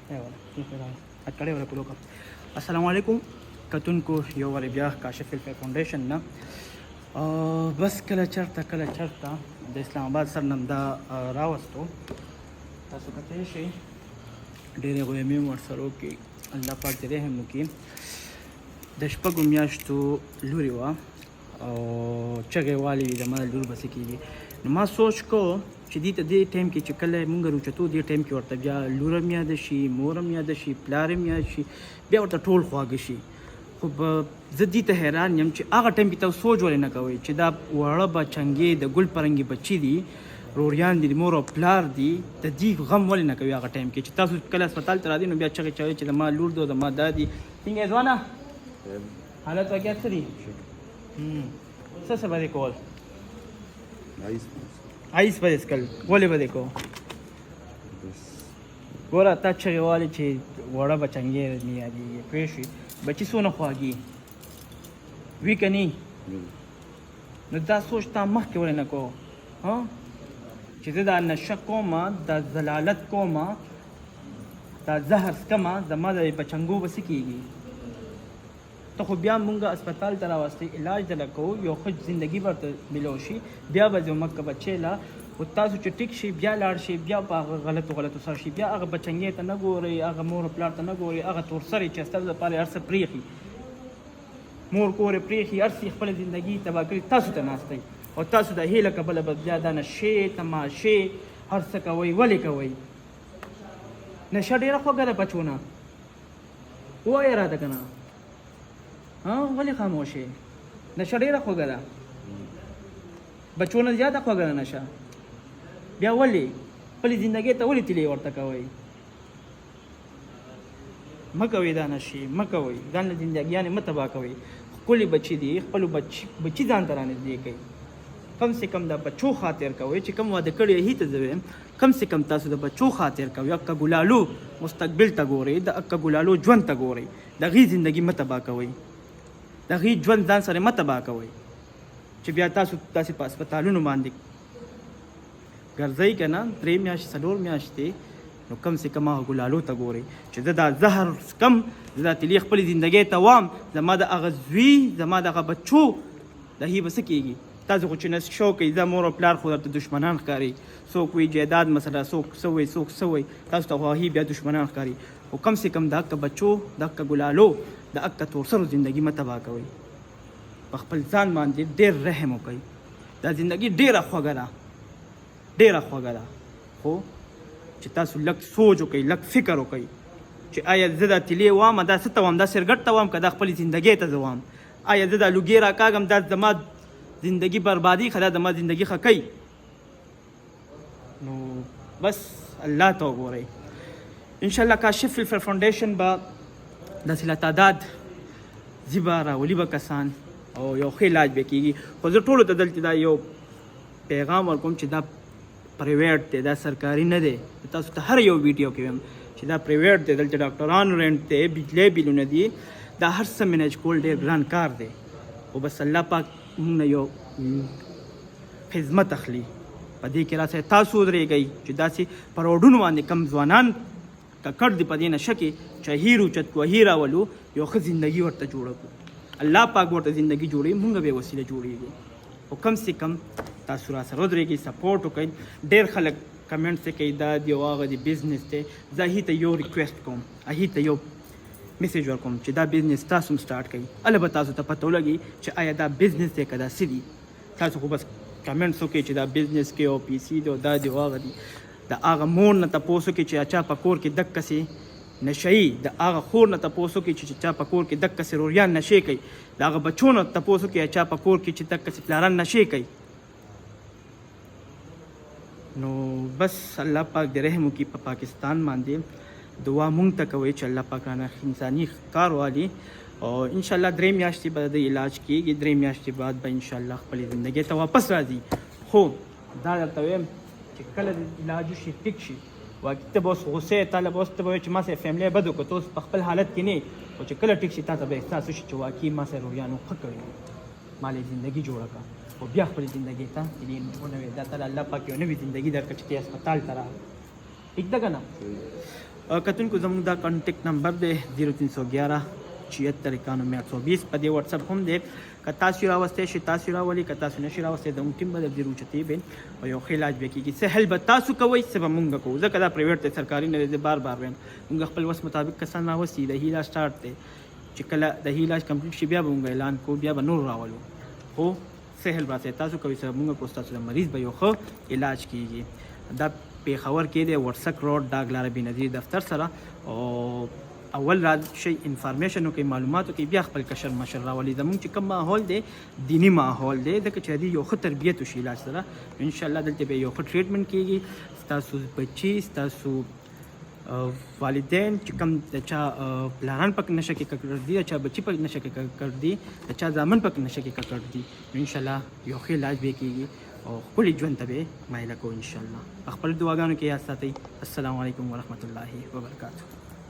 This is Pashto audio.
اټکړې ولا کولو. السلام علیکم کتونکو یو ور بیا کاشف الفیر فاونډیشن نه بس کله چرته د اسلام آباد سر نم دا راوستو تاسو کته شي ډېرې غوېمې ورسره وکړي الله پاک دې رحم وکړي. د شپږو میاشتو لورې وه او چغې والې وي زما د لور بسې کېږي. نو ما سوچ کو چې دې ته دې ټایم کې چې کله مونږ روچتو دې ټایم کې ورته بیا لور هم یاده شي مور هم یاده شي پلار هم یاد شي بیا ورته ټول خواږه شي. خو زه دې ته حیران یم چې هغه ټایم کې تاسو سوچ ولې نه کوئ چې دا واړه بچنګې د ګل پرنګي بچي دي روریان دي مور او پلار دي د دې غم ولې نه کوي هغه ټایم کې چې تاسو کله هسپتال ته راځئ نو بیا چغې چوئ چې زما لور دی زما دا دي څنګه یې ځوانه حالت وکړه څه دي څه به دې کول آیس به دې څکل ولې به دې کو ګوره تا چغې والې چې وړه بچنګې مې یادېږي پوه شوې بچي څونه خواږي وي که نه نو دا سوچ تا مخکې ولې نه کو چې زه دا نشه کومه دا ضلالت کومه دا زهر څکمه زما د بچنګو به څه کېږي. ته خو بیا مونږ اسپتال ته راوستئ علاج دله کوو یو ښه زندګي به ورته ملو شي بیا به ځو مکه بچې له خو تاسو چې ټیک شي بیا لاړ شي بیا په هغه غلطو سره شي بیا هغه بچنګې ته نه ګورئ هغه مور پلار ته نه ګورئ هغه تورسرې چې ستاسو دپاره هر څه پرېښي مور کور یې پرېښي هر څه یې خپله زندګي تباه کړي تاسو ته ناستئ او تاسو د هیله کبله به بیا دا نشې تماشې هر څه کوئ ولې کوئ نشه ډېره خوږه ده بچونه ووایه راته که نه ولې خاموش یې نشه ډېره خوږه ده بچونه زیاته خوږه ده نشه بیا ولې خپلې زندګۍ ته ولې تیلې ورته کوئ مه کوئ دا نشې مه کوئ ځان له زندګیانې مه تباه کوئ ښکلي بچي دي خپلو بچي ځان ته رانږدې کوئ کم سے کم د بچو خاطر کوئ چې کم واده کړی هی ته زه وایم کم سے کم تاسو د بچو خاطر کوئ اکه ګلالو مستقبل ته ګورئ د اکه ګلالو ژوند ته ګورئ د هغې زندګي مه تباه کوئ د هغې ژوند ځان سره مه تباه کوئ چې بیا تاسو داسې په اسپتالونو باندې ګرځئ که نه 3 میاشتې 4 میاشتې نو کم سے کم هغه ګلالو ته ګورئ چې زه دا زهر څکم زه دا تیلې خپلې زندګۍ ته وام زما د هغه زوی زما د هغه بچو د هغې به څه کېږي. تاسو خو چې نشو کوئ زه مور او پلار خو درته دشمنان ښکاري څوک وایي جایداد مسله څوک څه وایي څوک څه وایي تاسو ته خو هغې بیا دشمنان ښکاري خو کم سے کم د حقه بچو د حقه ګلالو د حقه تورسرو زندګي مه تباه کوئ په خپل ځان باندې ډېر رحم وکئ دا زندګي ډېره خوږه ده ډېره خوږه ده خو چې تاسو لږ سوچ وکئ لږ فکر وکئ چې آیا زه دا تیلې وام دا څه ته وام دا سرګټ ته وام که دا خپلې زندګۍ ته زه وام آیا زه دا لوګې راکاږم دا زما زندگی بربادی خدا د ما زندگی ښه کوي نو بس الله ته وګورئ انشاءالله کاشف الفیر فاونډیشن به داسې لا تعداد ځي به راولي به کسان او یو ښه علاج به کېږي خو زه ټولو ته دلته دا یو پیغام ورکوم چې دا پرایویټ دی دا سرکاري نه دی تاسو ته هر یو ویډیو کې وایم چې دا پرایویټ دی دلته ډاکټرانو رینټ دی بجلی بیلونه دي دا هر څه مینج کول ډېر ګران کار دی خو بس الله پاک موږ نه یو خدمت اخلي په دې کې راسئ تاسو ودرېږئ چې داسې په روډونو باندې کم ځوانان ککړ دي په دې نشه کې چې هیر اوچت کړو هیر راولو یو ښه زندګي ورته جوړه کړو الله پاک ورته زندګي جوړوي موږ به وسیله جوړېږو خو کم سے کم تاسو راسره ودرېږئ سپورټ وکئ ډېر خلک کمنټ څه کوي دا دی هغه د بزنس دی زه هغې ته یو ریکویسټ کوم هغې ته یو میسیج ورکوم چې دا بزنس تاسو هم سټارټ کړئ هله به تاسو ته پته ولګي چې آیا دا بزنس دی که دا څه دي تاسو خو بس کمنټس وکړئ چې دا بزنس کې او پیسې دی او دا دی او هغه دي د هغه مور نه تپوس وکړئ چې چا په کور کې دقسې نشهیي د هغه خور نه تپوس وکړئ چې چا په کور کې دقسې روریان نشې کوي د هغه بچو نه تپوس وکړئ چا په کور کې چې دقسې پلاران نشې کوي نو بس الله پاک دې رحم وکړي په پاکستان باندې دعا مونږ ته کوئ چې الله پاک رانه انساني کار والي او انشاءالله 3 میاشتې به د علاج کېږي 3 میاشتې بعد به انشاءالله خپلې زندګۍ ته واپس راځي خو دا درته وایم چې کله د علاج وشي ټیک شي واقعي ته به اوس غوسې تاله به اوس ته به وایې چې ما سره فیملی بد وکړه ته اوس په خپل حالت کې نه خو چې کله ټیک شي تا ته به احساس وشي چې واقعي ما سره رویانو ښه کړي ما لې زندګي جوړه کړه او بیا خپلې زندګۍ ته ونوې دا تعالی الله پاک یو نوې زندګي درکړه چې ته اسپتال ته راغله ټیک ده که نه کتونکو زموږ دا کانټیکټ نمبر دی 0311 76 په دې واتساپ هم دی که تاسو راوستی شئ تاسو راولئ که تاسو نشئ راوستی زموږ ټیم به درځي روچتې بین او یو ښه علاج به کېږي څه هیل به تاسو کوئ څه به مونږ کوو ځکه دا پرایویټ دی سرکاري نه دی زه بار بار وایم مونږ خپل وس مطابق کسان راوستي د هیله سټارټ دی چې کله د علاج کمپلیټ شي بیا به مونږ اعلان کوو بیا به نور راولو خو سهل بات تاسو کوي سره مونږ کو تاسو د مریض به یو ښه علاج کیږي دا پیښور کې دی ورسک روډ ډاګلار بنظیر دفتر سره او اول را شي انفارمیشن او کې معلوماتو کې بیا خپل کشر مشر راولي زمونږ چې کوم ماحول دی دینی ماحول دی ځکه چې دی یو ښه تربیت وشي علاج سره ان شاء الله دلته به یو ښه ټریټمنټ کیږي تاسو بچي تاسو والدین چې کوم د چا پلانان پک نشه کې کړ دي چا بچي پک نشه کې کړ دي د چا ځامن پک نشه کې کړ دي ان شاء الله یو ښه علاج به کیږي او خپل ژوند ته به مایل کو ان شاء الله خپل دعاګانو کې یاد ساتئ السلام علیکم ورحمت الله وبرکاته